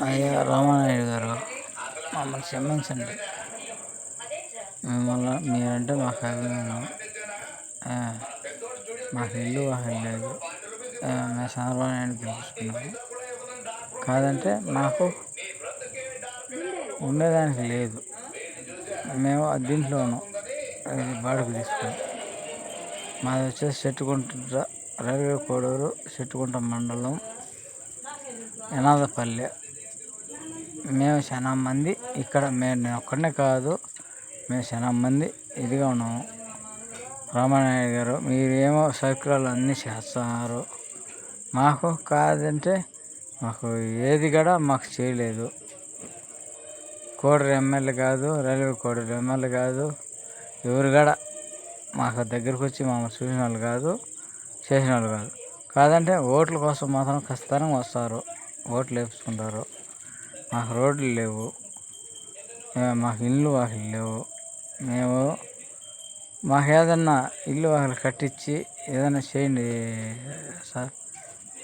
అయ్యా రామానాయుడు గారు, మమ్మల్ని క్షమించండి. మిమ్మల్ని మీరంటే మాకు అభిమానం. మాకు ఇల్లు వాకిలి లేదు. మేము చంద్రబాబు నాయుడు గెలుచుకున్నాము. కాదంటే మాకు ఉండేదానికి లేదు. మేము దీంట్లో ఉన్నాం. ఇది బాడుగు తీసుకుని. మాది వచ్చేసి చెట్టుకుంట, రైల్వే కోడూరు, చెట్టుకుంట మండలం, యనాదపల్లె. మేము చాలా మంది ఇక్కడ, నేను ఒక్కడనే కాదు, మేము చాలా మంది ఇదిగా ఉన్నాము. రామానాయుడు గారు మీరేమో సౌకర్యాలు అన్నీ చేస్తున్నారు. మాకు కాదంటే మాకు ఏది కూడా మాకు చేయలేదు. కోడూరు ఎమ్మెల్యే కాదు, రైల్వే కోడూరు ఎమ్మెల్యే కాదు, ఎవరు కూడా మాకు దగ్గరకు వచ్చి మమ్మల్ని చూసిన వాళ్ళు కాదు, చేసిన వాళ్ళు కాదు. కాదంటే ఓట్ల కోసం మాత్రం ఖచ్చితంగా వస్తారు, ఓట్లు వేసుకుంటారు. మాకు రోడ్లు లేవు, మాకు ఇల్లు వాకిలు లేవు. మాకు ఏదన్నా ఇల్లు వాకిలు కట్టించి ఏదైనా చేయండి సార్.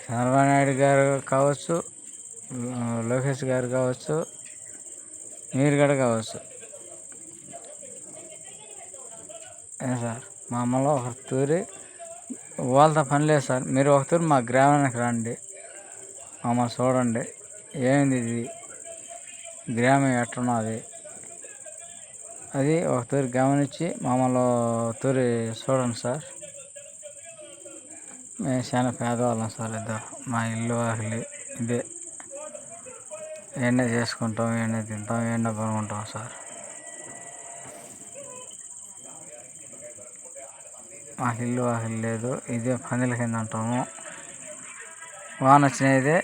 చంద్రబాబు నాయుడు గారు కావచ్చు, లోకేష్ గారు కావచ్చు, మీరు కూడా కావచ్చు. సార్ మమ్మల్ని ఒక తూరి వాళ్ళతో పని లేదు సార్. మీరు ఒక తూరి మా గ్రామానికి రండి, మమ్మల్ని చూడండి. ఏంది ఇది గ్రామం ఎట్టున్నది అది ఒక తూరి గమనించి మమ్మల్ని తూరి చూడండి సార్. మేము చాలా పేదవాళ్ళం సార్. మా ఇల్లు వాకిలి ఇదే. ఎన్నో చేసుకుంటాం, ఎన్నో తింటాం, ఎన్నో పనుకుంటాం సార్. మాకు ఇల్లు వాకిలి లేదు. ఇదే పందిల కింద ఉంటాము. వాన వచ్చినదే,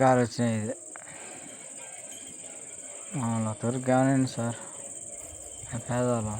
గాలి వచ్చినదే. మమ్మల్ని తూరికి గమనించండి సార్. మేము పేదవాళ్ళం.